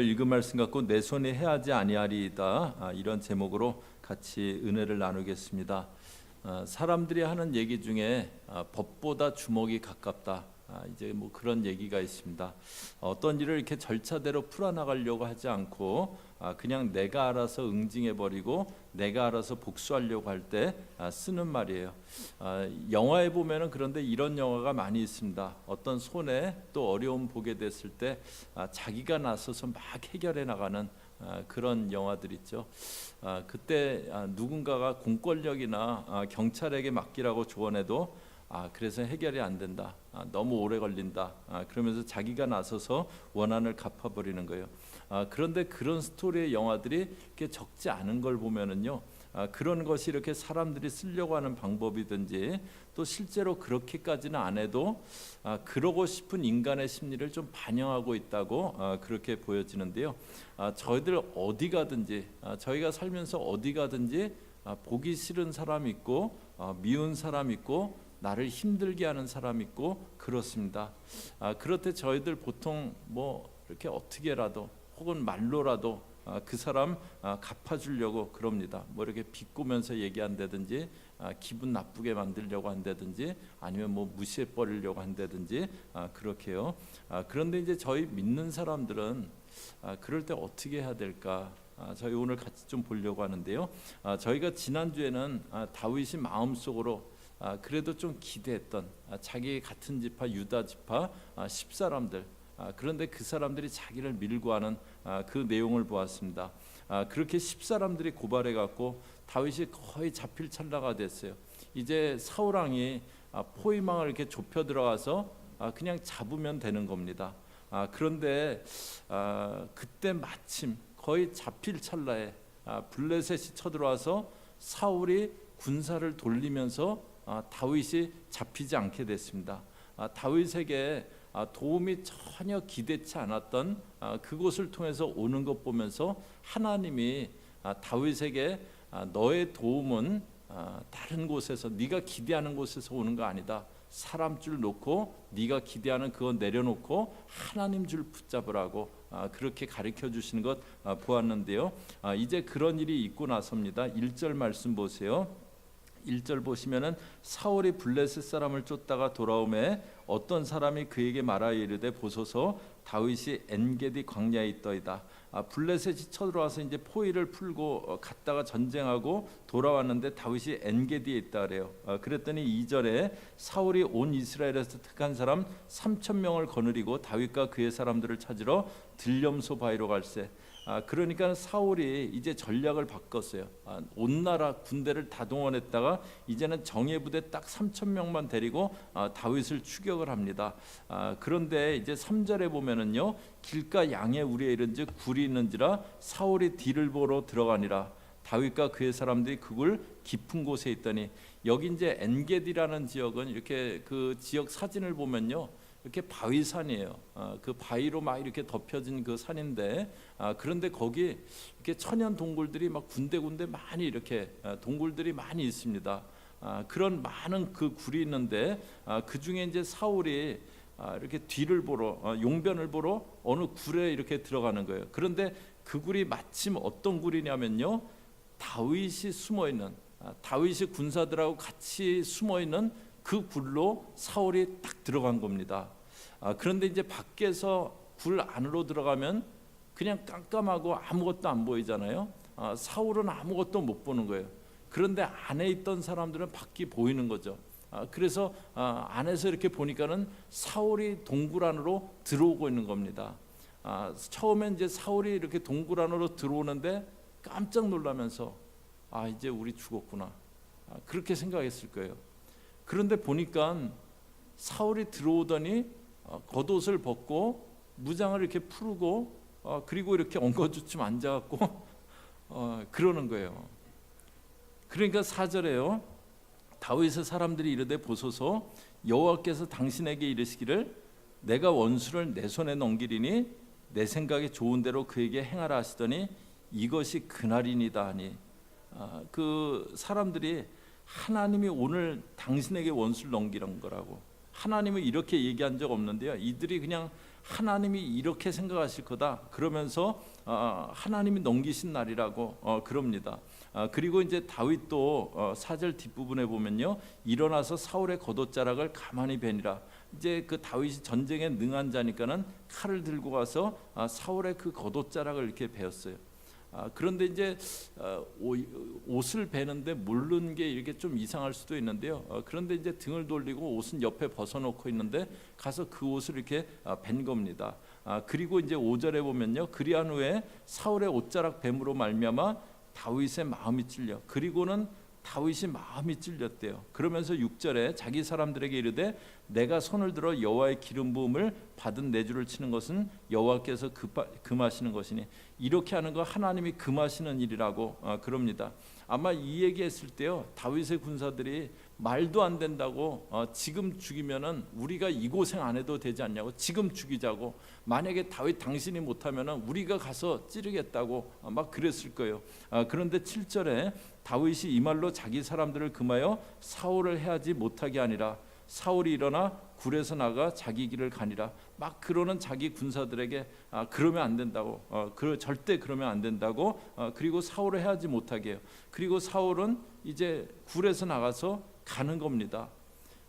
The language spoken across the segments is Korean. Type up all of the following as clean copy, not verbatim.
읽은 말씀 갖고 내 손이 해하지 아니하리이다, 이런 제목으로 같이 은혜를 나누겠습니다. 사람들이 하는 얘기 중에 법보다 주먹이 가깝다, 이제 뭐 그런 얘기가 있습니다. 어떤 일을 이렇게 절차대로 풀어나가려고 하지 않고 그냥 내가 알아서 응징해버리고 내가 알아서 복수하려고 할 때 쓰는 말이에요. 영화에 보면은 그런데 이런 영화가 많이 있습니다. 어떤 손해 또 어려움 보게 됐을 때 자기가 나서서 막 해결해 나가는 그런 영화들 있죠. 그때 누군가가 공권력이나 경찰에게 맡기라고 조언해도 그래서 해결이 안 된다, 너무 오래 걸린다, 그러면서 자기가 나서서 원한을 갚아버리는 거예요. 그런데 그런 스토리의 영화들이 이렇게 적지 않은 걸 보면은요, 그런 것이 이렇게 사람들이 쓰려고 하는 방법이든지 또 실제로 그렇게까지는 안 해도 그러고 싶은 인간의 심리를 좀 반영하고 있다고 그렇게 보여지는데요. 저희들 어디 가든지, 저희가 살면서 어디 가든지 보기 싫은 사람 있고 미운 사람 있고 나를 힘들게 하는 사람 있고 그렇습니다. 그럴 때 저희들 보통 뭐 이렇게 어떻게라도 혹은 말로라도 그 사람 갚아주려고 그럽니다. 뭐 이렇게 비꼬면서 얘기한다든지 기분 나쁘게 만들려고 한다든지 아니면 뭐 무시해 버리려고 한다든지 그렇게요. 그런데 이제 저희 믿는 사람들은 그럴 때 어떻게 해야 될까? 저희 오늘 같이 좀 보려고 하는데요. 저희가 지난주에는 다윗이 마음속으로 그래도 좀 기대했던 자기 같은 지파 유다 지파 10사람들, 그런데 그 사람들이 자기를 밀고 하는 그 내용을 보았습니다. 그렇게 10사람들이 고발해 갖고 다윗이 거의 잡힐 찰나가 됐어요. 이제 사울 왕이 포위망을 이렇게 좁혀 들어가서 그냥 잡으면 되는 겁니다. 그런데 그때 마침 거의 잡힐 찰나에 블레셋이 쳐들어와서 사울이 군사를 돌리면서 다윗이 잡히지 않게 됐습니다. 다윗에게 도움이 전혀 기대치 않았던 그곳을 통해서 오는 것 보면서 하나님이 다윗에게 너의 도움은 다른 곳에서, 네가 기대하는 곳에서 오는 거 아니다. 사람 줄 놓고 네가 기대하는 그거 내려놓고 하나님 줄 붙잡으라고 그렇게 가르쳐 주시는 것 보았는데요. 이제 그런 일이 있고 나서입니다. 1절 말씀 보세요. 1절 보시면은 사울이 블레셋 사람을 쫓다가 돌아오매 어떤 사람이 그에게 말하여 이르되 보소서 다윗이 엔게디 광야에 있더이다. 블레셋이 쳐들어와서 이제 포위를 풀고 갔다가 전쟁하고 돌아왔는데 다윗이 엔게디에 있다 그래요. 그랬더니 2절에 사울이 온 이스라엘에서 택한 사람 3,000명을 거느리고 다윗과 그의 사람들을 찾으러 들렴소 바위로 갈새. 그러니까 사울이 이제 전략을 바꿨어요. 온 나라 군대를 다 동원했다가 이제는 정예부대 딱 3,000명만 데리고 다윗을 추격을 합니다. 그런데 이제 3절에 보면은요, 길가 양의 우리에 이른즉 굴이 있는지라 사울이 뒤를 보러 들어가니라. 다윗과 그의 사람들이 그 굴 깊은 곳에 있더니, 여기 이제 엔게디라는 지역은 이렇게 그 지역 사진을 보면요, 이렇게 바위산이에요. 그 바위로 막 이렇게 덮여진 그 산인데, 그런데 거기 이렇게 천연 동굴들이 막 군데군데 많이 이렇게 동굴들이 많이 있습니다. 그런 많은 그 굴이 있는데 그 중에 이제 사울이 이렇게 뒤를 보러 용변을 보러 어느 굴에 이렇게 들어가는 거예요. 그런데 그 굴이 마침 어떤 굴이냐면요, 다윗이 숨어 있는, 다윗이 군사들하고 같이 숨어 있는 그 굴로 사울이 딱 들어간 겁니다. 그런데 이제 밖에서 굴 안으로 들어가면 그냥 깜깜하고 아무것도 안 보이잖아요. 사울은 아무것도 못 보는 거예요. 그런데 안에 있던 사람들은 밖이 보이는 거죠. 그래서 안에서 이렇게 보니까는 사울이 동굴 안으로 들어오고 있는 겁니다. 처음엔 이제 사울이 이렇게 동굴 안으로 들어오는데 깜짝 놀라면서 이제 우리 죽었구나, 그렇게 생각했을 거예요. 그런데 보니까 사울이 들어오더니 겉옷을 벗고 무장을 이렇게 풀고 그리고 이렇게 엉거주춤 앉아갖고 그러는 거예요. 그러니까 4절에요, 다윗의 사람들이 이르되 보소서 여호와께서 당신에게 이르시기를 내가 원수를 내 손에 넘기리니 내 생각에 좋은 대로 그에게 행하라 하시더니 이것이 그날이니이다 하니, 그 사람들이 하나님이 오늘 당신에게 원수를 넘기는 거라고, 하나님은 이렇게 얘기한 적 없는데요, 이들이 그냥 하나님이 이렇게 생각하실 거다 그러면서 하나님이 넘기신 날이라고 그럽니다. 그리고 이제 다윗도 4절 뒷부분에 보면요, 일어나서 사울의 겉옷자락을 가만히 베니라. 이제 그 다윗이 전쟁에 능한 자니까는 칼을 들고 가서 사울의 그 겉옷자락을 이렇게 베었어요. 그런데 이제 옷을 베는데 모르는 게 이렇게 좀 이상할 수도 있는데요. 그런데 이제 등을 돌리고 옷은 옆에 벗어놓고 있는데 가서 그 옷을 이렇게 벤 겁니다. 그리고 이제 5절에 보면요, 그리한 후에 사울의 옷자락 뱀으로 말미암아 다윗의 마음이 찔려. 그리고는 다윗이 마음이 찔렸대요. 그러면서 6절에 자기 사람들에게 이르되 내가 손을 들어 여호와의 기름 부음을 받은 내 주를 치는 것은 여호와께서 금하시는 것이니, 이렇게 하는 거 하나님이 금하시는 일이라고 그럽니다. 아마 이 얘기했을 때요, 다윗의 군사들이 말도 안 된다고, 지금 죽이면은 우리가 이 고생 안 해도 되지 않냐고, 지금 죽이자고, 만약에 다윗 당신이 못하면은 우리가 가서 찌르겠다고 막 그랬을 거예요. 그런데 7절에 다윗이 이 말로 자기 사람들을 금하여 사울을 해하지 못하게 하니라. 사울이 일어나 굴에서 나가 자기 길을 가니라. 막 그러는 자기 군사들에게 그러면 안 된다고, 절대 그러면 안 된다고, 그리고 사울을 해하지 못하게 해요. 그리고 사울은 이제 굴에서 나가서 가는 겁니다.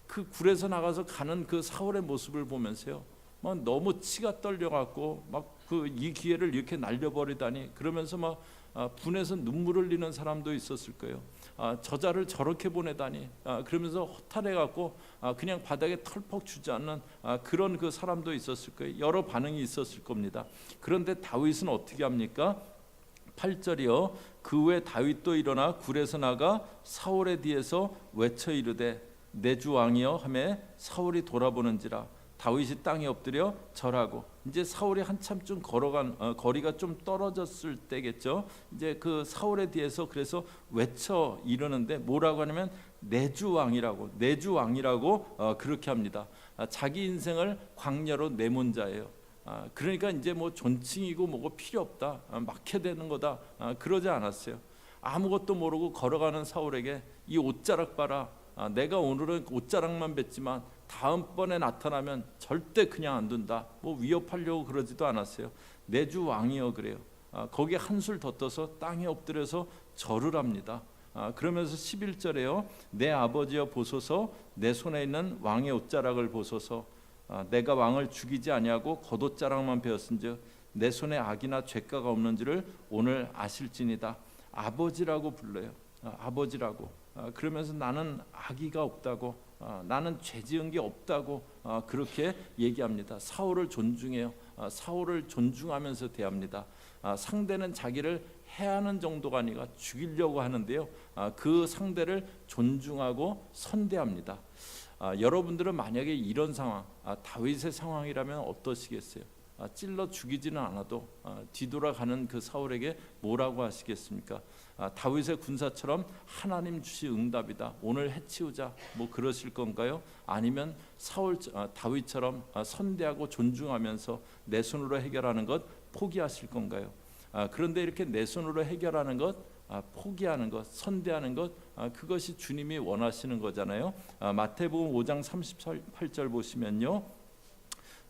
그 굴에서 나가서 가는 그 사울의 모습을 보면서요, 막 너무 치가 떨려갖고 막 이 기회를 이렇게 날려버리다니, 그러면서 막 분해서 눈물을 흘리는 사람도 있었을 거예요. 저자를 저렇게 보내다니, 그러면서 허탈해갖고 그냥 바닥에 털퍽 주저앉는 그런 그 사람도 있었을 거예요. 여러 반응이 있었을 겁니다. 그런데 다윗은 어떻게 합니까? 8절이요, 그 후에 다윗도 일어나 굴에서 나가 사울의 뒤에서 외쳐 이르되 내 주 왕이여 하매 사울이 돌아보는지라. 다윗이 땅에 엎드려 절하고, 이제 사울이 한참쯤 걸어간 거리가 좀 떨어졌을 때겠죠. 이제 그 사울에 대해서 그래서 외쳐 이르는데 뭐라고 하냐면 내 주 왕이라고, 내 주 왕이라고 그렇게 합니다. 자기 인생을 광야로 내몬 자예요. 그러니까 이제 뭐 존칭이고 뭐고 필요 없다, 막혀대는 거다, 그러지 않았어요. 아무것도 모르고 걸어가는 사울에게 이 옷자락 봐라, 내가 오늘은 옷자락만 뱉지만 다음번에 나타나면 절대 그냥 안 둔다, 뭐 위협하려고 그러지도 않았어요. 내 주 왕이여 그래요. 거기에 한술 더 떠서 땅에 엎드려서 절을 합니다. 그러면서 11절에요, 내 아버지여 보소서, 내 손에 있는 왕의 옷자락을 보소서. 내가 왕을 죽이지 아니하고 겉옷자락만 베었은즉 내 손에 악이나 죄가가 없는 줄을 오늘 아실지니다. 아버지라고 불러요. 아버지라고. 그러면서 나는 악의가 없다고, 나는 죄 지은 게 없다고 그렇게 얘기합니다. 사울을 존중해요. 사울을 존중하면서 대합니다. 상대는 자기를 해하는 정도가 아니라 죽이려고 하는데요, 그 상대를 존중하고 선대합니다. 여러분들은 만약에 이런 상황, 다윗의 상황이라면 어떠시겠어요? 찔러 죽이지는 않아도 뒤돌아가는 그 사울에게 뭐라고 하시겠습니까? 다윗의 군사처럼 하나님 주시 응답이다, 오늘 해치우자, 뭐 그러실 건가요? 아니면 다윗처럼 선대하고 존중하면서 내 손으로 해결하는 것 포기하실 건가요? 그런데 이렇게 내 손으로 해결하는 것, 포기하는 것, 선대하는 것, 그것이 주님이 원하시는 거잖아요. 마태복음 5장 38절 보시면요,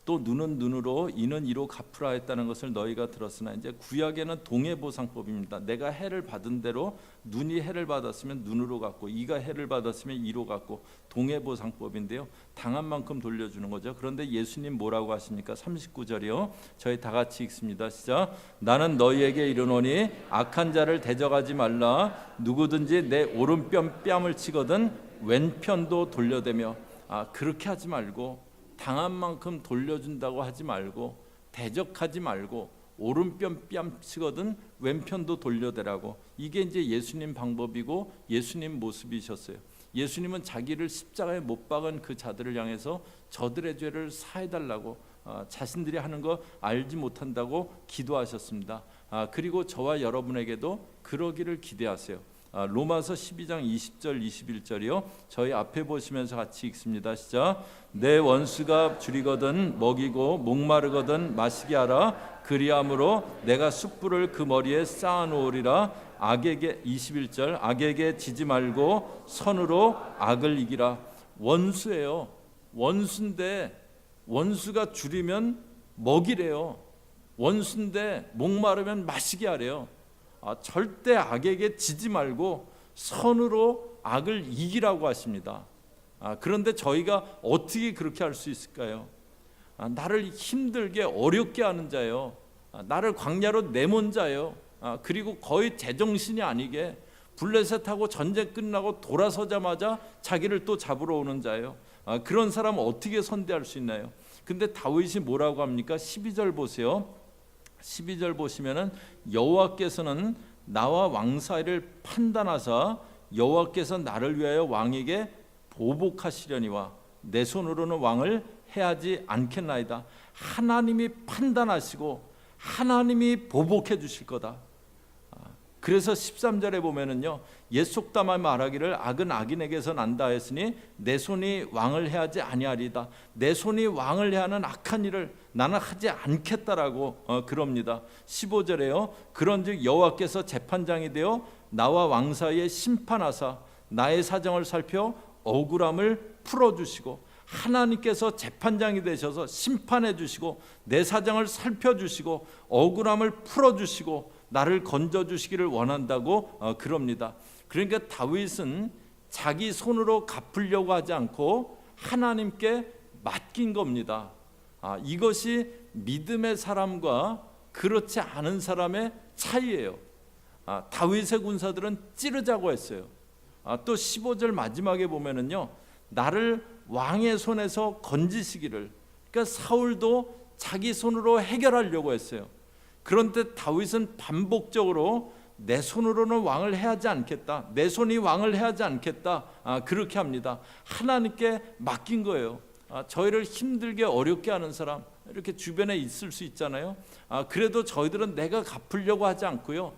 또 눈은 눈으로 이는 이로 갚으라 했다는 것을 너희가 들었으나, 이제 구약에는 동해보상법입니다. 내가 해를 받은 대로 눈이 해를 받았으면 눈으로 갚고, 이가 해를 받았으면 이로 갚고, 동해보상법인데요, 당한 만큼 돌려주는 거죠. 그런데 예수님 뭐라고 하십니까? 39절이요, 저희 다 같이 읽습니다. 시작. 나는 너희에게 이르노니 악한 자를 대적하지 말라. 누구든지 내 오른뺨을 치거든 왼편도 돌려대며. 그렇게 하지 말고, 당한 만큼 돌려준다고 하지 말고, 대적하지 말고, 오른편 뺨 치거든 왼편도 돌려대라고. 이게 이제 예수님 방법이고 예수님 모습이셨어요. 예수님은 자기를 십자가에 못 박은 그 자들을 향해서 저들의 죄를 사해달라고, 자신들이 하는 거 알지 못한다고 기도하셨습니다. 그리고 저와 여러분에게도 그러기를 기대하세요. 로마서 12장 20절 21절이요, 저희 앞에 보시면서 같이 읽습니다. 시작. 내 원수가 줄이거든 먹이고 목마르거든 마시게 하라. 그리함으로 내가 숯불을 그 머리에 쌓아놓으리라. 악에게 21절 악에게 지지 말고 선으로 악을 이기라. 원수예요. 원수인데 원수가 줄이면 먹이래요. 원수인데 목마르면 마시게 하래요. 절대 악에게 지지 말고 선으로 악을 이기라고 하십니다. 그런데 저희가 어떻게 그렇게 할 수 있을까요? 나를 힘들게 어렵게 하는 자요, 나를 광야로 내몬 자요, 그리고 거의 제정신이 아니게 블레셋하고 전쟁 끝나고 돌아서자마자 자기를 또 잡으러 오는 자요, 그런 사람 어떻게 선대할 수 있나요? 근데 다윗이 뭐라고 합니까? 12절 보세요. 12절 보시면은 여호와께서는 나와 왕 사이를 판단하사 여호와께서 나를 위하여 왕에게 보복하시려니와 내 손으로는 왕을 해하지 않겠나이다. 하나님이 판단하시고 하나님이 보복해 주실 거다. 그래서 13절에 보면은요, 옛 속담에 말하기를 악은 악인에게서 난다 했으니 내 손이 왕을 해하지 아니하리다. 내 손이 왕을 해하는 악한 일을 나는 하지 않겠다라고 그럽니다. 15절에요, 그런즉 여호와께서 재판장이 되어 나와 왕 사이에 심판하사 나의 사정을 살펴 억울함을 풀어주시고, 하나님께서 재판장이 되셔서 심판해 주시고 내 사정을 살펴주시고 억울함을 풀어주시고 나를 건져주시기를 원한다고 그럽니다. 그러니까 다윗은 자기 손으로 갚으려고 하지 않고 하나님께 맡긴 겁니다. 이것이 믿음의 사람과 그렇지 않은 사람의 차이예요. 다윗의 군사들은 찌르자고 했어요. 또 15절 마지막에 보면은요, 나를 왕의 손에서 건지시기를, 그러니까 사울도 자기 손으로 해결하려고 했어요. 그런데 다윗은 반복적으로 내 손으로는 왕을 해하지 않겠다, 내 손이 왕을 해하지 않겠다, 그렇게 합니다. 하나님께 맡긴 거예요. 저희를 힘들게 어렵게 하는 사람 이렇게 주변에 있을 수 있잖아요. 그래도 저희들은 내가 갚으려고 하지 않고요,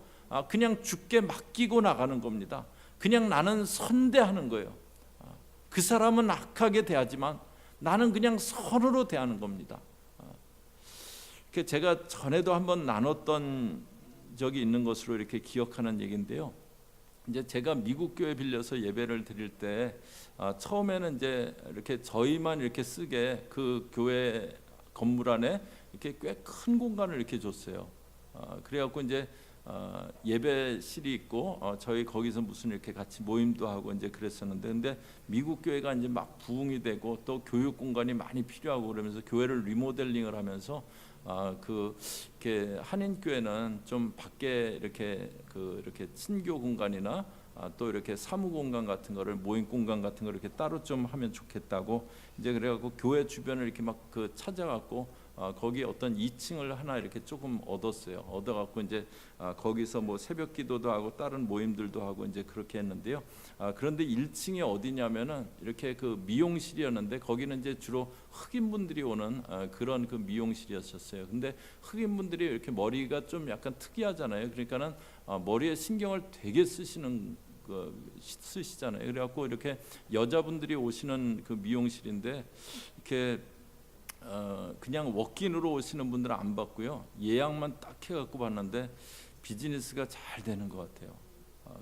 그냥 주께 맡기고 나가는 겁니다. 그냥 나는 선대하는 거예요. 그 사람은 악하게 대하지만 나는 그냥 선으로 대하는 겁니다. 제가 전에도 한번 나눴던 적이 있는 것으로 이렇게 기억하는 얘기인데요. 이제 제가 미국 교회 빌려서 예배를 드릴 때 처음에는 이제 이렇게 저희만 이렇게 쓰게 그 교회 건물 안에 이렇게 꽤 큰 공간을 이렇게 줬어요. 그래갖고 이제 예배실이 있고 저희 거기서 무슨 이렇게 같이 모임도 하고 이제 그랬었는데, 근데 미국 교회가 이제 막 부흥이 되고 또 교육 공간이 많이 필요하고 그러면서 교회를 리모델링을 하면서 이렇게 한인 교회는 좀 밖에 이렇게 이렇게 친교 공간이나 또 이렇게 사무 공간 같은 거를, 모임 공간 같은 거 이렇게 따로 좀 하면 좋겠다고 이제 그래갖고 교회 주변을 이렇게 막 찾아갖고 거기 어떤 2층을 하나 이렇게 조금 얻었어요. 얻어갖고 이제 거기서 뭐 새벽 기도도 하고 다른 모임들도 하고 이제 그렇게 했는데요. 그런데 1층이 어디냐면은 이렇게 그 미용실이었는데 거기는 이제 주로 흑인분들이 오는 그런 그 미용실이었었어요. 근데 흑인분들이 이렇게 머리가 좀 약간 특이하잖아요. 그러니까는 머리에 신경을 되게 쓰시잖아요. 그래갖고 이렇게 여자분들이 오시는 그 미용실인데 이렇게 그냥 워크인으로 오시는 분들은 안 받고요, 예약만 딱 해갖고 봤는데 비즈니스가 잘 되는 것 같아요.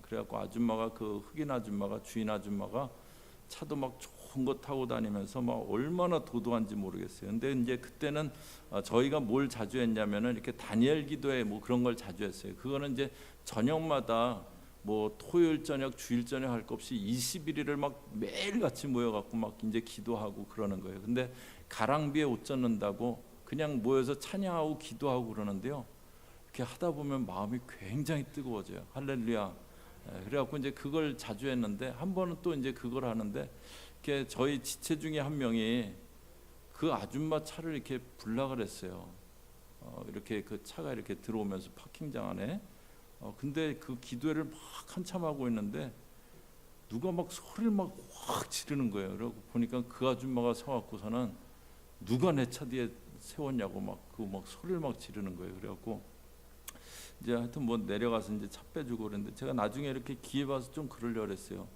그래갖고 아줌마가, 그 흑인 아줌마가, 주인 아줌마가 차도 막 좋은 거 타고 다니면서 막 얼마나 도도한지 모르겠어요. 근데 이제 그때는 저희가 뭘 자주 했냐면은 이렇게 다니엘 기도회 뭐 그런 걸 자주 했어요. 그거는 이제 저녁마다 뭐 토요일 저녁, 주일 저녁 할 것 없이 21일을 막 매일 같이 모여갖고 막 이제 기도하고 그러는 거예요. 근데 가랑비에 옷 젖는다고 그냥 모여서 찬양하고 기도하고 그러는데요, 이렇게 하다 보면 마음이 굉장히 뜨거워져요. 할렐루야. 그래갖고 이제 그걸 자주 했는데, 한 번은 또 이제 그걸 하는데 이렇게 저희 지체 중에 한 명이 그 아줌마 차를 이렇게 불락을 했어요. 이렇게 그 차가 이렇게 들어오면서 파킹장 안에. 근데 그 기도회를 막 한참 하고 있는데 누가 막 소리를 막 확 지르는 거예요. 그러고 보니까 그 아줌마가 서갖고서는 누가 내 차 뒤에 세웠냐고 막 소리를 막 지르는 거예요. 그래갖고 이제 하여튼 뭐 내려가서 이제 차 빼주고 그랬는데, 제가 나중에 이렇게 기회 봐서 좀 그러려고 그랬어요.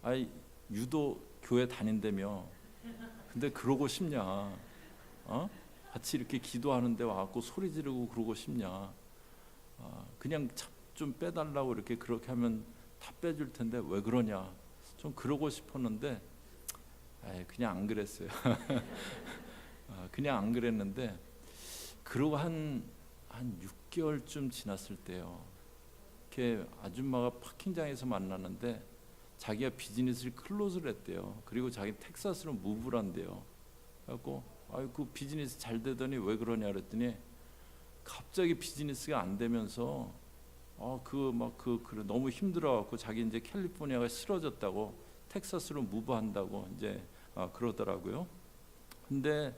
아이, 유도 교회 다닌다며, 근데 그러고 싶냐? 같이 이렇게 기도하는데 와갖고 소리 지르고 그러고 싶냐? 그냥 차 좀 빼달라고 이렇게 그렇게 하면 다 빼줄 텐데 왜 그러냐? 좀 그러고 싶었는데 그냥 안 그랬어요. 그냥 안 그랬는데 그러고 한 6개월쯤 지났을 때요, 이렇게 아줌마가 파킹장에서 만나는데 자기가 비즈니스를 클로즈를 했대요. 그리고 자기 텍사스로 무브를 한대요. 그래갖고 그 비즈니스 잘 되더니 왜 그러냐 그랬더니 갑자기 비즈니스가 안 되면서 너무 힘들어갖고 자기 이제 캘리포니아가 싫어졌다고 텍사스로 무브한다고 이제 그러더라고요. 근데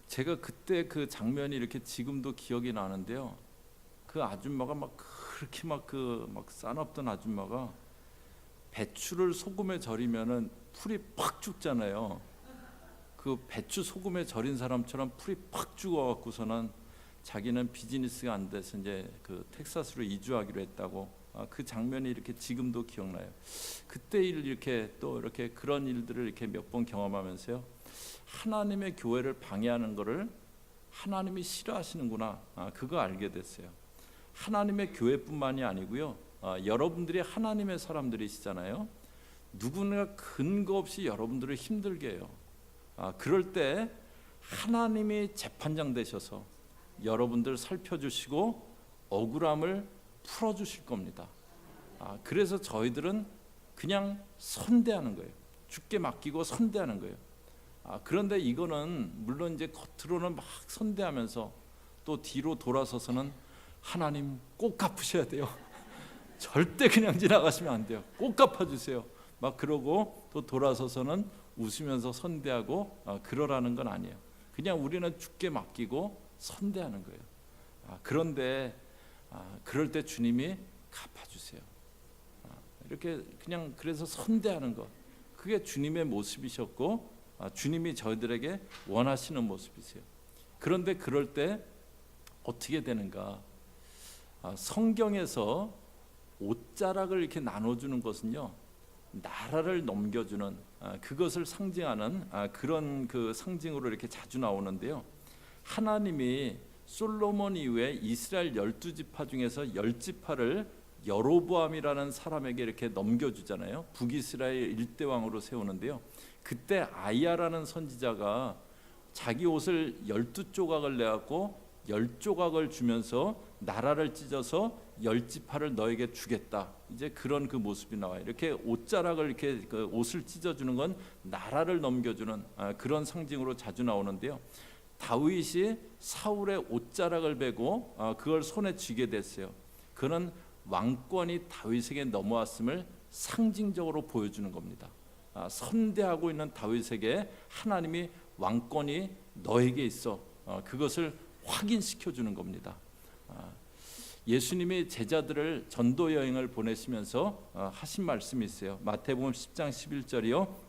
제가 그때 그 장면이 이렇게 지금도 기억이 나는데요. 그 아줌마가 그렇게 싸납던 아줌마가 배추를 소금에 절이면은 풀이 팍 죽잖아요. 그 배추 소금에 절인 사람처럼 풀이 팍 죽어갖고서는 자기는 비즈니스가 안 돼서 이제 그 텍사스로 이주하기로 했다고, 그 장면이 이렇게 지금도 기억나요. 그때 이렇게 또 이렇게 그런 일들을 이렇게 몇 번 경험하면서요, 하나님의 교회를 방해하는 것을 하나님이 싫어하시는구나, 그거 알게 됐어요. 하나님의 교회뿐만이 아니고요, 여러분들이 하나님의 사람들이시잖아요. 누구나 근거 없이 여러분들을 힘들게 해요. 그럴 때 하나님이 재판장 되셔서 여러분들 살펴주시고 억울함을 풀어주실 겁니다. 그래서 저희들은 그냥 선대하는 거예요. 주께 맡기고 선대하는 거예요. 그런데 이거는 물론 이제 겉으로는 막 선대하면서 또 뒤로 돌아서서는 하나님 꼭 갚으셔야 돼요. 절대 그냥 지나가시면 안 돼요. 꼭 갚아주세요. 막 그러고 또 돌아서서는 웃으면서 선대하고 그러라는 건 아니에요. 그냥 우리는 주께 맡기고 선대하는 거예요. 그런데 그럴 때 주님이 갚아주세요. 이렇게 그냥 그래서 선대하는 것, 그게 주님의 모습이셨고 주님이 저희들에게 원하시는 모습이세요. 그런데 그럴 때 어떻게 되는가? 성경에서 옷자락을 이렇게 나눠주는 것은요, 나라를 넘겨주는 그것을 상징하는 그런 그 상징으로 이렇게 자주 나오는데요. 하나님이 솔로몬 이후에 이스라엘 12지파 중에서 10지파를 여로보암이라는 사람에게 이렇게 넘겨주잖아요. 북이스라엘 일대왕으로 세우는데요. 그때 아이야라는 선지자가 자기 옷을 12조각을 내갖고 10조각을 주면서 나라를 찢어서 10지파를 너에게 주겠다, 이제 그런 그 모습이 나와요. 이렇게 옷자락을 이렇게 그 옷을 찢어주는 건 나라를 넘겨주는 그런 상징으로 자주 나오는데요. 다윗이 사울의 옷자락을 베고 그걸 손에 쥐게 됐어요. 그는 왕권이 다윗에게 넘어왔음을 상징적으로 보여주는 겁니다. 선대하고 있는 다윗에게 하나님이 왕권이 너에게 있어, 그것을 확인시켜 주는 겁니다. 예수님이 제자들을 전도 여행을 보내시면서 하신 말씀이 있어요. 마태복음 10장 11절이요.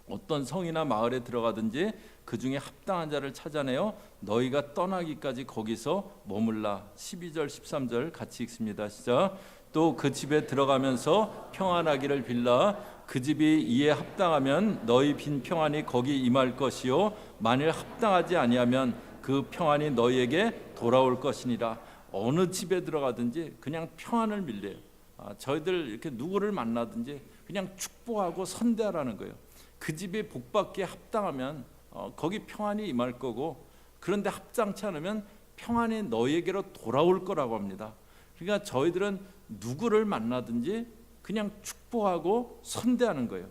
어떤 성이나 마을에 들어가든지 그 중에 합당한 자를 찾아내어 너희가 떠나기까지 거기서 머물라. 12절 13절 같이 읽습니다. 시작. 또 그 집에 들어가면서 평안하기를 빌라. 그 집이 이에 합당하면 너희 빈 평안이 거기 임할 것이요 만일 합당하지 아니하면 그 평안이 너희에게 돌아올 것이니라. 어느 집에 들어가든지 그냥 평안을 빌려요. 저희들 이렇게 누구를 만나든지 그냥 축복하고 선대하라는 거예요. 그 집이 복받기에 합당하면 거기 평안이 임할 거고, 그런데 합당치 않으면 평안이 너희에게로 돌아올 거라고 합니다. 그러니까 저희들은 누구를 만나든지 그냥 축복하고 선대하는 거예요.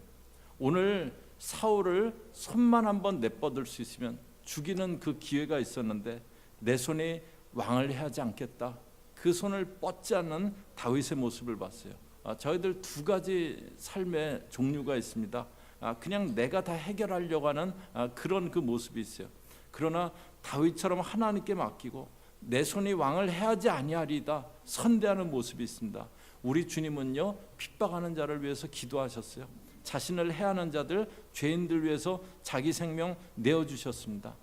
오늘 사울을 손만 한번 내뻗을 수 있으면 죽이는 그 기회가 있었는데 내 손이 왕을 해하지 않겠다, 그 손을 뻗지 않는 다윗의 모습을 봤어요. 저희들 두 가지 삶의 종류가 있습니다. 그냥 내가 다 해결하려고 하는 그런 그 모습이 있어요. 그러나 다윗처럼 하나님께 맡기고 내 손이 왕을 해하지 아니하리이다 선대하는 모습이 있습니다. 우리 주님은요, 핍박하는 자를 위해서 기도하셨어요. 자신을 해하는 자들, 죄인들 위해서 자기 생명 내어주셨습니다.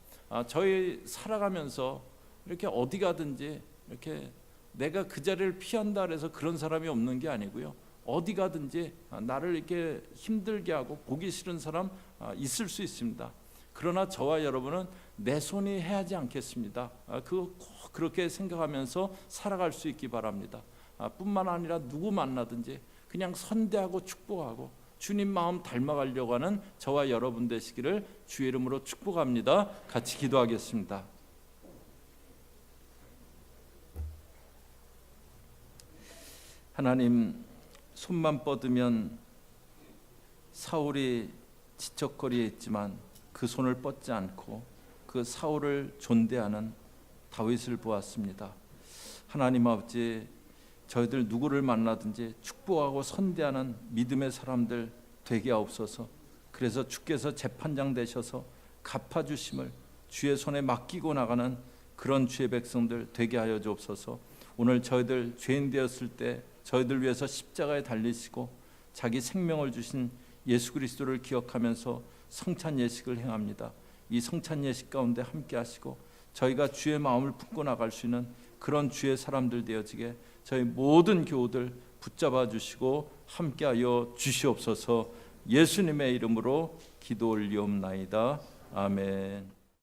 저희 살아가면서 이렇게 어디 가든지 이렇게 내가 그 자리를 피한다 해서 그런 사람이 없는 게 아니고요. 어디 가든지 나를 이렇게 힘들게 하고 보기 싫은 사람 있을 수 있습니다. 그러나 저와 여러분은 내 손이 해하지 않겠습니다. 꼭 그렇게 생각하면서 살아갈 수 있기 바랍니다. 뿐만 아니라 누구 만나든지 그냥 선대하고 축복하고 주님 마음 닮아가려고 하는 저와 여러분 되시기를 주의 이름으로 축복합니다. 같이 기도하겠습니다. 하나님, 손만 뻗으면 사울이 지척거리했지만 그 손을 뻗지 않고 그 사울을 존대하는 다윗을 보았습니다. 하나님 아버지, 저희들 누구를 만나든지 축복하고 선대하는 믿음의 사람들 되게 하옵소서. 그래서 주께서 재판장 되셔서 갚아주심을 주의 손에 맡기고 나가는 그런 주의 백성들 되게 하여 주옵소서. 오늘 저희들 죄인 되었을 때 저희들 위해서 십자가에 달리시고 자기 생명을 주신 예수 그리스도를 기억하면서 성찬 예식을 행합니다. 이 성찬 예식 가운데 함께 하시고 저희가 주의 마음을 품고 나갈 수 있는 그런 주의 사람들 되어지게 저희 모든 교우들 붙잡아 주시고 함께하여 주시옵소서. 예수님의 이름으로 기도 올리옵나이다. 아멘.